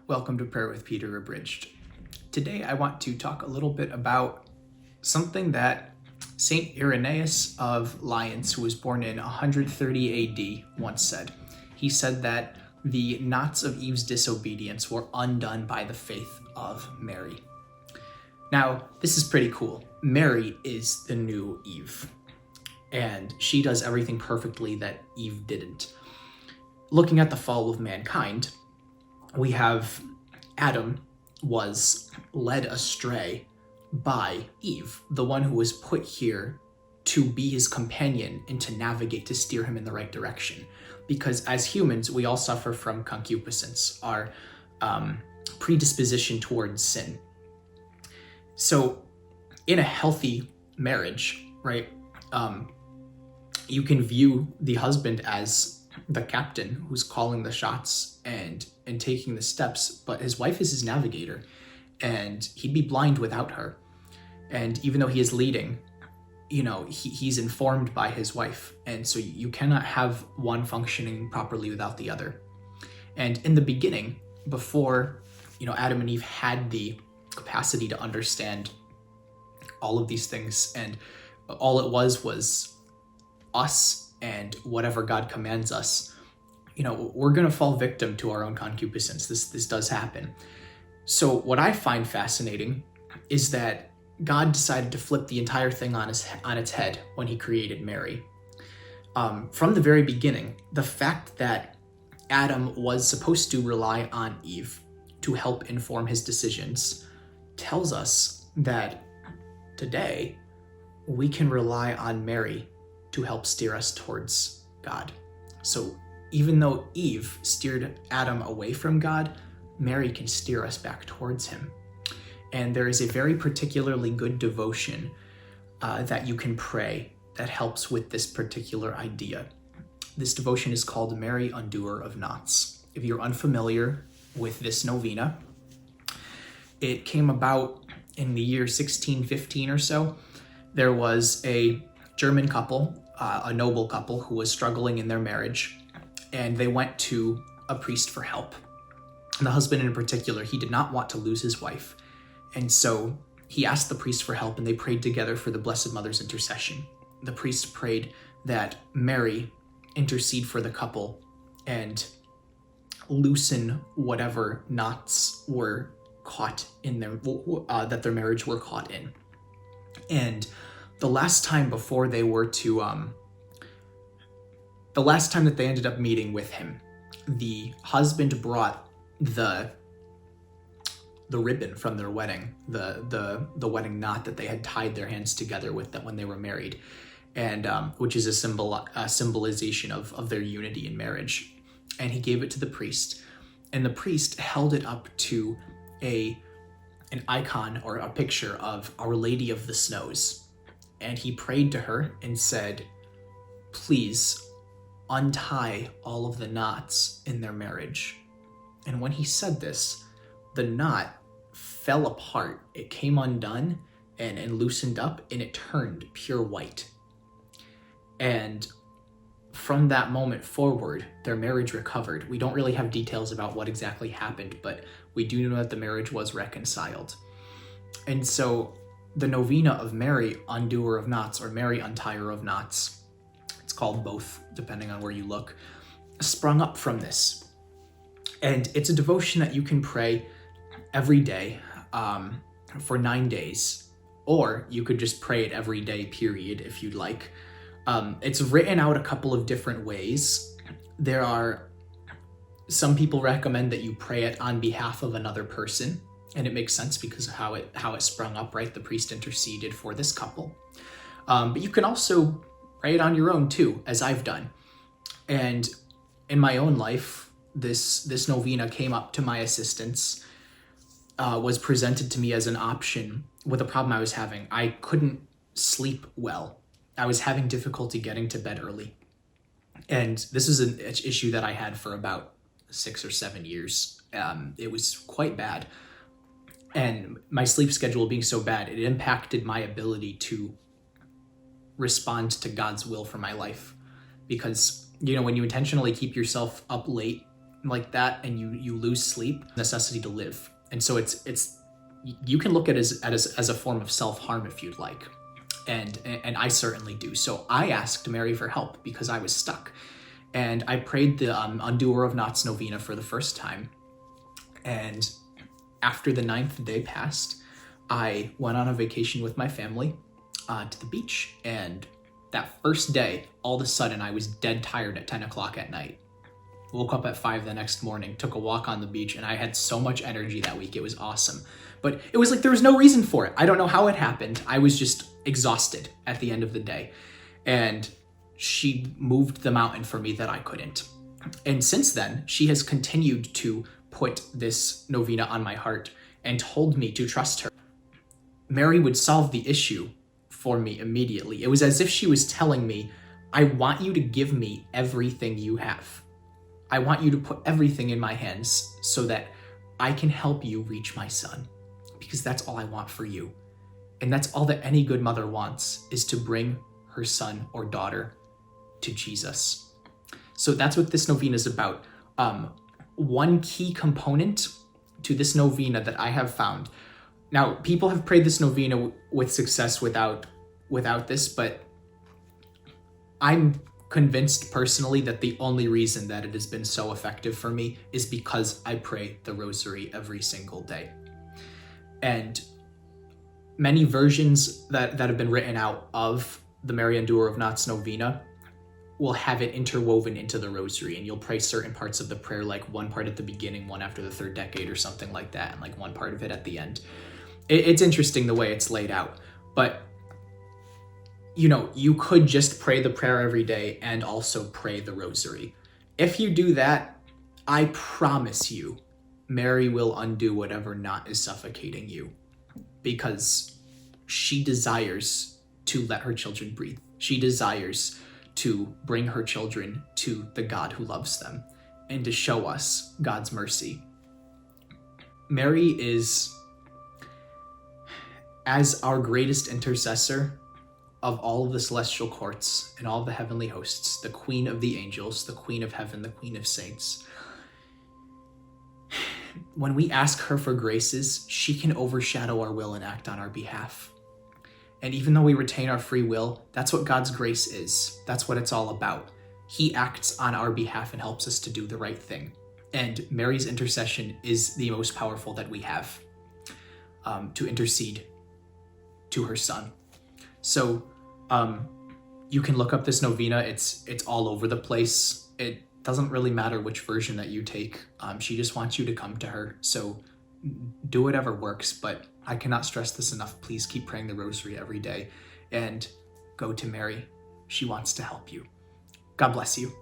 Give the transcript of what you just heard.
Welcome to Prayer with Peter Abridged. Today I want to talk a little bit about something that Saint Irenaeus of Lyons, who was born in 130 AD, once said. He said that the knots of Eve's disobedience were undone by the faith of Mary. Now, this is pretty cool. Mary is the new Eve, and she does everything perfectly that Eve didn't. Looking at the fall of mankind, we have Adam was led astray by Eve, the one who was put here to be his companion and to navigate, to steer him in the right direction. Because as humans, we all suffer from concupiscence, our predisposition towards sin. So in a healthy marriage, right, you can view the husband as the captain who's calling the shots and taking the steps, but his wife is his navigator, and he'd be blind without her. And even though he is leading, he's informed by his wife, and so you cannot have one functioning properly without the other. And in the beginning, before Adam and Eve had the capacity to understand all of these things, and all it was us and whatever God commands us, we're going to fall victim to our own concupiscence. This does happen. So what I find fascinating is that God decided to flip the entire thing on its head when he created Mary. From the very beginning, the fact that Adam was supposed to rely on Eve to help inform his decisions tells us that today we can rely on Mary to help steer us towards God. So even though Eve steered Adam away from God, Mary can steer us back towards him. And there is a very particularly good devotion that you can pray that helps with this particular idea. This devotion is called Mary, Undoer of Knots. If you're unfamiliar with this novena, it came about in the year 1615 or so. There was a German couple, a noble couple, who was struggling in their marriage, and they went to a priest for help. And the husband in particular, he did not want to lose his wife. And so he asked the priest for help, and they prayed together for the Blessed Mother's intercession. The priest prayed that Mary intercede for the couple and loosen whatever knots were caught in that their marriage were caught in. And the last time before they were to, the last time that they ended up meeting with him, the husband brought the ribbon from their wedding, the wedding knot that they had tied their hands together with when they were married, and which is a symbolization of their unity in marriage. And he gave it to the priest, and the priest held it up to an icon or a picture of Our Lady of the Snows. And he prayed to her and said, please untie all of the knots in their marriage. And when he said this, the knot fell apart. It came undone and loosened up, and it turned pure white. And from that moment forward, their marriage recovered. We don't really have details about what exactly happened, but we do know that the marriage was reconciled. And so the novena of Mary, Undoer of Knots, or Mary, Untier of Knots, it's called both depending on where you look, sprung up from this. And it's a devotion that you can pray every day for 9 days, or you could just pray it every day, period, if you'd like. It's written out a couple of different ways. There are some people recommend that you pray it on behalf of another person, and it makes sense because of how it sprung up, right? The priest interceded for this couple. But you can also pray it on your own too, as I've done. And in my own life, this novena came up to my assistance, was presented to me as an option with a problem I was having. I couldn't sleep well. I was having difficulty getting to bed early. And this is an issue that I had for about 6 or 7 years. It was quite bad. And my sleep schedule being so bad, it impacted my ability to respond to God's will for my life. Because, when you intentionally keep yourself up late like that and you lose sleep, necessity to live. And so it's you can look at it as a form of self-harm if you'd like. And I certainly do. So I asked Mary for help because I was stuck. And I prayed the Undoer of Knots Novena for the first time. And after the 9th day passed, I went on a vacation with my family to the beach. And that first day, all of a sudden, I was dead tired at 10 o'clock at night. Woke up at 5 the next morning, took a walk on the beach, and I had so much energy that week. It was awesome. But it was like there was no reason for it. I don't know how it happened. I was just exhausted at the end of the day. And she moved the mountain for me that I couldn't. And since then, she has continued to put this novena on my heart and told me to trust her. Mary would solve the issue for me immediately. It was as if she was telling me, I want you to give me everything you have. I want you to put everything in my hands so that I can help you reach my son, because that's all I want for you. And that's all that any good mother wants, is to bring her son or daughter to Jesus. So that's what this novena is about. One key component to this novena that I have found. Now, people have prayed this novena with success without this, but I'm convinced personally that the only reason that it has been so effective for me is because I pray the rosary every single day. And many versions that have been written out of the Mary Undoer of Knots Novena will have it interwoven into the rosary, and you'll pray certain parts of the prayer, like one part at the beginning, one after the 3rd decade or something like that, and like one part of it at the end. It's interesting the way it's laid out, but you could just pray the prayer every day and also pray the rosary. If you do that, I promise you, Mary will undo whatever knot is suffocating you, because she desires to let her children breathe. She desires to bring her children to the God who loves them and to show us God's mercy. Mary is, as our greatest intercessor of all of the celestial courts and all of the heavenly hosts, the Queen of the angels, the Queen of heaven, the Queen of saints. When we ask her for graces, she can overshadow our will and act on our behalf. And even though we retain our free will, that's what God's grace is. That's what it's all about. He acts on our behalf and helps us to do the right thing. And Mary's intercession is the most powerful that we have to intercede to her son. So you can look up this novena. It's all over the place. It doesn't really matter which version that you take. She just wants you to come to her. So do whatever works, but I cannot stress this enough. Please keep praying the rosary every day and go to Mary. She wants to help you. God bless you.